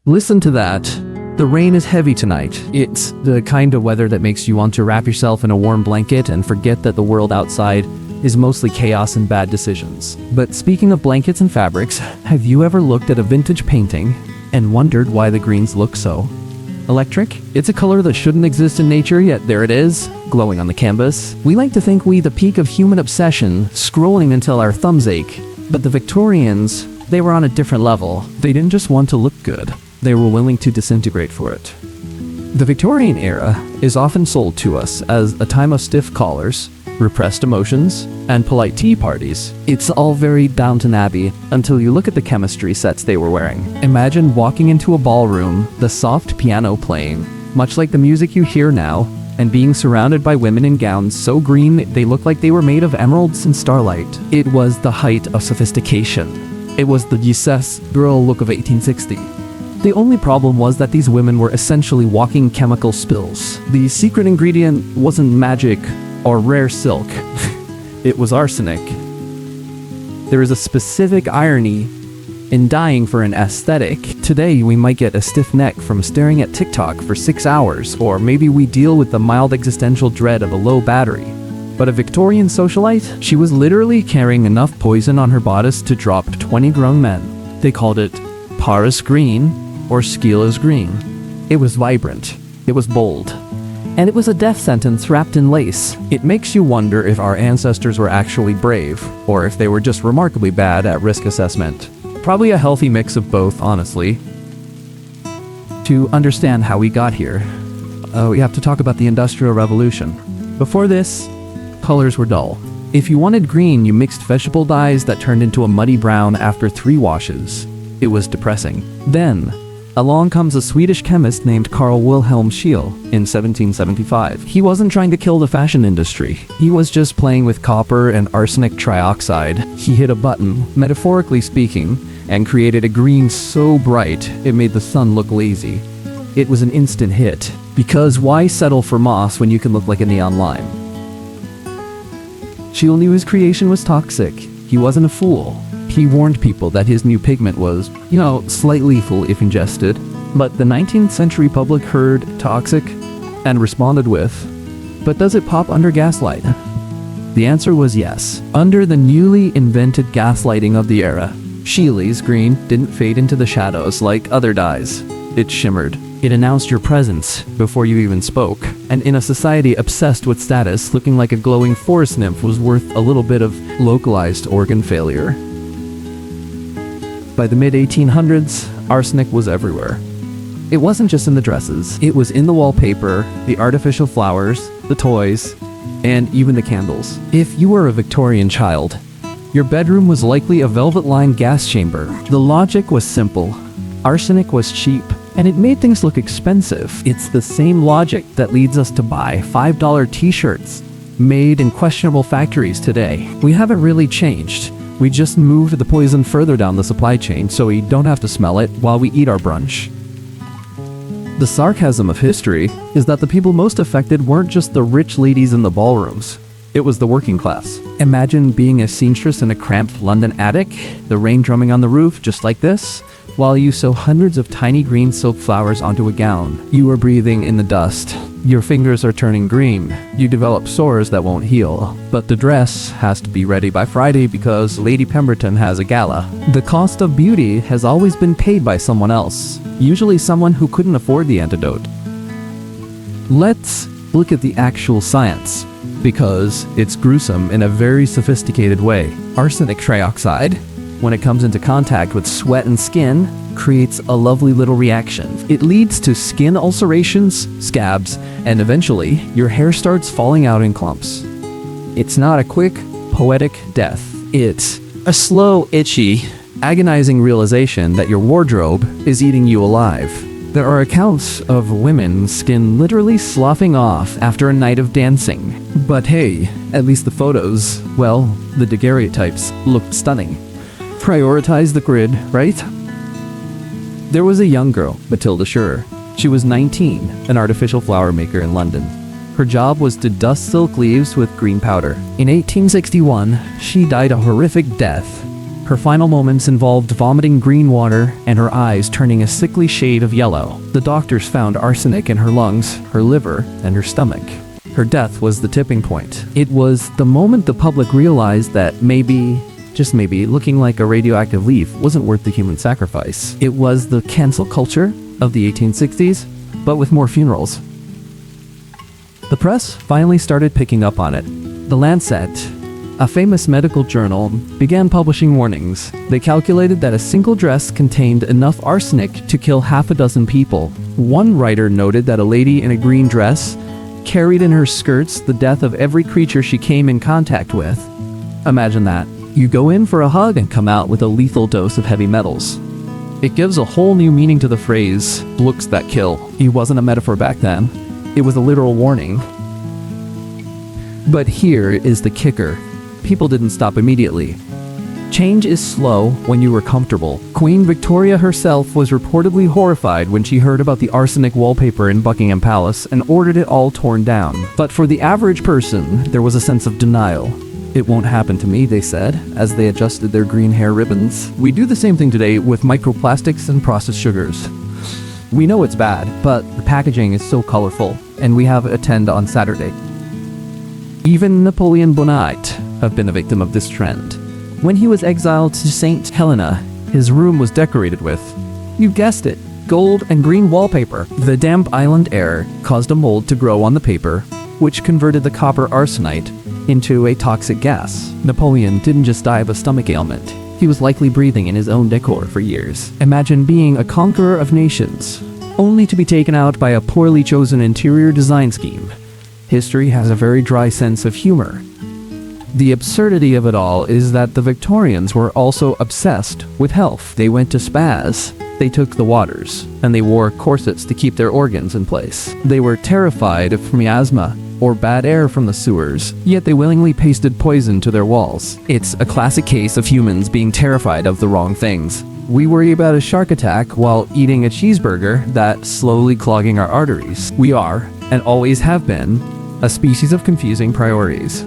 Listen to that. The rain is heavy tonight. It's the kind of weather that makes you want to wrap yourself in a warm blanket and forget that the world outside is mostly chaos and bad decisions. But speaking of blankets and fabrics, have you ever looked at a vintage painting and wondered why the greens look so electric? It's a color that shouldn't exist in nature, yet there it is, glowing on the canvas. We like to think we the peak of human obsession, scrolling until our thumbs ache. But the Victorians, they were on a different level. They didn't just want to look good. They were willing to disintegrate for it. The Victorian era is often sold to us as a time of stiff collars, repressed emotions, and polite tea parties. It's all very Downton Abbey until you look at the chemistry sets they were wearing. Imagine walking into a ballroom, the soft piano playing, much like the music you hear now, and being surrounded by women in gowns so green they look like they were made of emeralds and starlight. It was the height of sophistication. It was the Yses girl look of 1860. The only problem was that these women were essentially walking chemical spills. The secret ingredient wasn't magic or rare silk. It was arsenic. There is a specific irony in dying for an aesthetic. Today, we might get a stiff neck from staring at TikTok for 6 hours, or maybe we deal with the mild existential dread of a low battery. But a Victorian socialite, she was literally carrying enough poison on her bodice to drop 20 grown men. They called it Paris green, or Scheele's green. It was vibrant, it was bold, and it was a death sentence wrapped in lace. It makes you wonder if our ancestors were actually brave, or if they were just remarkably bad at risk assessment. Probably a healthy mix of both, honestly. To understand how we got here, we have to talk about the Industrial Revolution. Before this, colors were dull. If you wanted green, you mixed vegetable dyes that turned into a muddy brown after 3 washes. It was depressing. Then, along comes a Swedish chemist named Carl Wilhelm Scheele in 1775. He wasn't trying to kill the fashion industry. He was just playing with copper and arsenic trioxide. He hit a button, metaphorically speaking, and created a green so bright it made the sun look lazy. It was an instant hit, because why settle for moss when you can look like a neon lime? Scheele knew his creation was toxic. He wasn't a fool. He warned people that his new pigment was, slightly lethal if ingested. But the 19th century public heard toxic and responded with, but does it pop under gaslight? The answer was yes. Under the newly invented gaslighting of the era, Scheele's green didn't fade into the shadows like other dyes. It shimmered. It announced your presence before you even spoke. And in a society obsessed with status, looking like a glowing forest nymph was worth a little bit of localized organ failure. By the mid-1800s, arsenic was everywhere. It wasn't just in the dresses. It was in the wallpaper, the artificial flowers, the toys, and even the candles. If you were a Victorian child, your bedroom was likely a velvet-lined gas chamber. The logic was simple. Arsenic was cheap, and it made things look expensive. It's the same logic that leads us to buy $5 t-shirts made in questionable factories today. We haven't really changed. We just moved the poison further down the supply chain so we don't have to smell it while we eat our brunch. The sarcasm of history is that the people most affected weren't just the rich ladies in the ballrooms. It was the working class. Imagine being a seamstress in a cramped London attic, the rain drumming on the roof just like this, while you sew hundreds of tiny green silk flowers onto a gown. You are breathing in the dust. Your fingers are turning green. You develop sores that won't heal. But the dress has to be ready by Friday because Lady Pemberton has a gala. The cost of beauty has always been paid by someone else, usually someone who couldn't afford the antidote. Let's look at the actual science, because it's gruesome in a very sophisticated way. Arsenic trioxide, when it comes into contact with sweat and skin, creates a lovely little reaction. It leads to skin ulcerations, scabs, and eventually, your hair starts falling out in clumps. It's not a quick, poetic death. It's a slow, itchy, agonizing realization that your wardrobe is eating you alive. There are accounts of women's skin literally sloughing off after a night of dancing. But hey, at least the photos, the daguerreotypes looked stunning. Prioritize the grid, right? There was a young girl, Matilda Schurrer. She was 19, an artificial flower maker in London. Her job was to dust silk leaves with green powder. In 1861, she died a horrific death. Her final moments involved vomiting green water and her eyes turning a sickly shade of yellow. The doctors found arsenic in her lungs, her liver, and her stomach. Her death was the tipping point. It was the moment the public realized that maybe, just maybe, looking like a radioactive leaf wasn't worth the human sacrifice. It was the cancel culture of the 1860s, but with more funerals. The press finally started picking up on it. The Lancet, a famous medical journal, began publishing warnings. They calculated that a single dress contained enough arsenic to kill half a dozen people. One writer noted that a lady in a green dress carried in her skirts the death of every creature she came in contact with. Imagine that. You go in for a hug and come out with a lethal dose of heavy metals. It gives a whole new meaning to the phrase, looks that kill. It wasn't a metaphor back then. It was a literal warning. But here is the kicker. People didn't stop immediately. Change is slow when you were comfortable. Queen Victoria herself was reportedly horrified when she heard about the arsenic wallpaper in Buckingham Palace and ordered it all torn down. But for the average person, there was a sense of denial. It won't happen to me, they said, as they adjusted their green hair ribbons. We do the same thing today with microplastics and processed sugars. We know it's bad, but the packaging is so colorful, and we have attend on Saturday. Even Napoleon Bonaparte have been a victim of this trend. When he was exiled to St. Helena, his room was decorated with, you guessed it, gold and green wallpaper. The damp island air caused a mold to grow on the paper, which converted the copper arsenite into a toxic gas. Napoleon didn't just die of a stomach ailment. He was likely breathing in his own decor for years. Imagine being a conqueror of nations, only to be taken out by a poorly chosen interior design scheme. History has a very dry sense of humor. The absurdity of it all is that the Victorians were also obsessed with health. They went to spas, they took the waters, and they wore corsets to keep their organs in place. They were terrified of miasma or bad air from the sewers, yet they willingly pasted poison to their walls. It's a classic case of humans being terrified of the wrong things. We worry about a shark attack while eating a cheeseburger that's slowly clogging our arteries. We are, and always have been, a species of confusing priorities.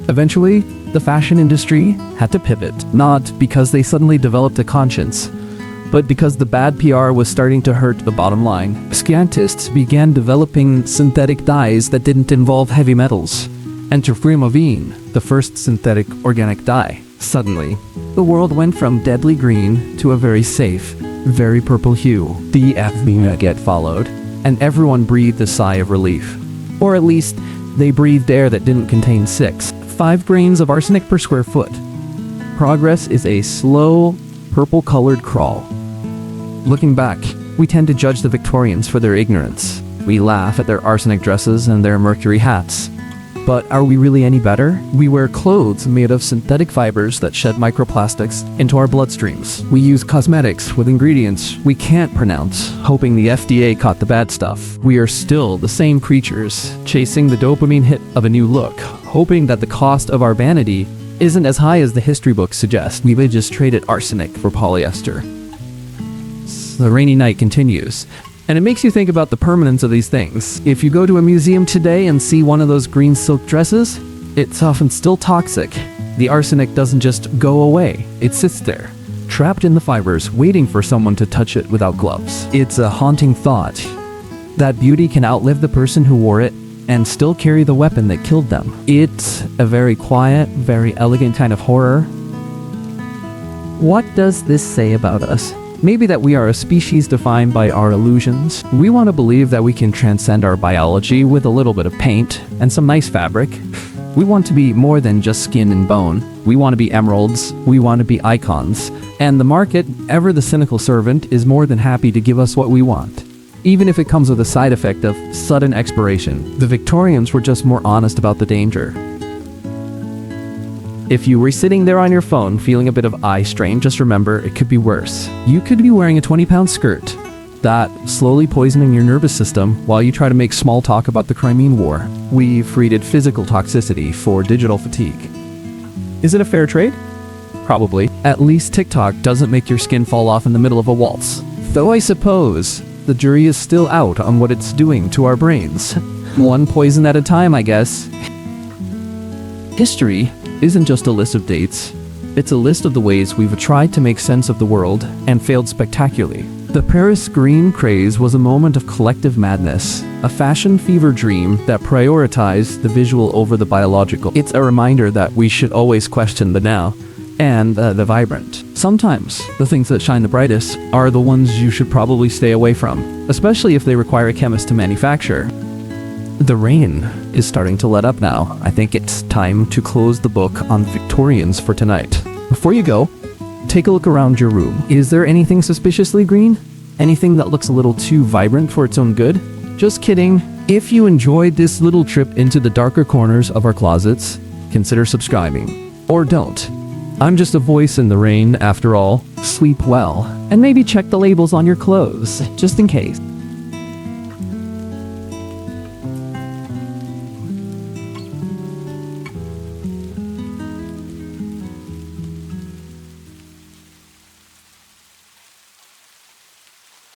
Eventually, the fashion industry had to pivot, not because they suddenly developed a conscience, but because the bad PR was starting to hurt the bottom line. Scientists began developing synthetic dyes that didn't involve heavy metals. Enter Frimavine, the first synthetic organic dye. Suddenly, the world went from deadly green to a very safe, very purple hue. The FVMEGET followed, and everyone breathed a sigh of relief. Or at least, they breathed air that didn't contain 5 grains of arsenic per square foot. Progress is a slow, purple-colored crawl. Looking back, we tend to judge the Victorians for their ignorance. We laugh at their arsenic dresses and their mercury hats. But are we really any better? We wear clothes made of synthetic fibers that shed microplastics into our bloodstreams. We use cosmetics with ingredients we can't pronounce, hoping the FDA caught the bad stuff. We are still the same creatures, chasing the dopamine hit of a new look, hoping that the cost of our vanity isn't as high as the history books suggest. We would just traded arsenic for polyester. The rainy night continues. And it makes you think about the permanence of these things. If you go to a museum today and see one of those green silk dresses, it's often still toxic. The arsenic doesn't just go away. It sits there, trapped in the fibers, waiting for someone to touch it without gloves. It's a haunting thought that beauty can outlive the person who wore it and still carry the weapon that killed them. It's a very quiet, very elegant kind of horror. What does this say about us? Maybe that we are a species defined by our illusions. We want to believe that we can transcend our biology with a little bit of paint and some nice fabric. We want to be more than just skin and bone. We want to be emeralds. We want to be icons. And the market, ever the cynical servant, is more than happy to give us what we want, even if it comes with a side effect of sudden expiration. The Victorians were just more honest about the danger. If you were sitting there on your phone feeling a bit of eye strain, just remember it could be worse. You could be wearing a 20-pound skirt, that slowly poisoning your nervous system while you try to make small talk about the Crimean War. We've traded physical toxicity for digital fatigue. Is it a fair trade? Probably. At least TikTok doesn't make your skin fall off in the middle of a waltz. Though I suppose the jury is still out on what it's doing to our brains. One poison at a time, I guess. History isn't just a list of dates. It's a list of the ways we've tried to make sense of the world and failed spectacularly. The Paris green craze was a moment of collective madness, a fashion fever dream that prioritized the visual over the biological. It's a reminder that we should always question the now and the vibrant. Sometimes, the things that shine the brightest are the ones you should probably stay away from, especially if they require a chemist to manufacture. The rain is starting to let up now. I think it's time to close the book on Victorians for tonight. Before you go, take a look around your room. Is there anything suspiciously green? Anything that looks a little too vibrant for its own good? Just kidding. If you enjoyed this little trip into the darker corners of our closets, consider subscribing. Or don't. I'm just a voice in the rain after all. Sleep well. And maybe check the labels on your clothes, just in case.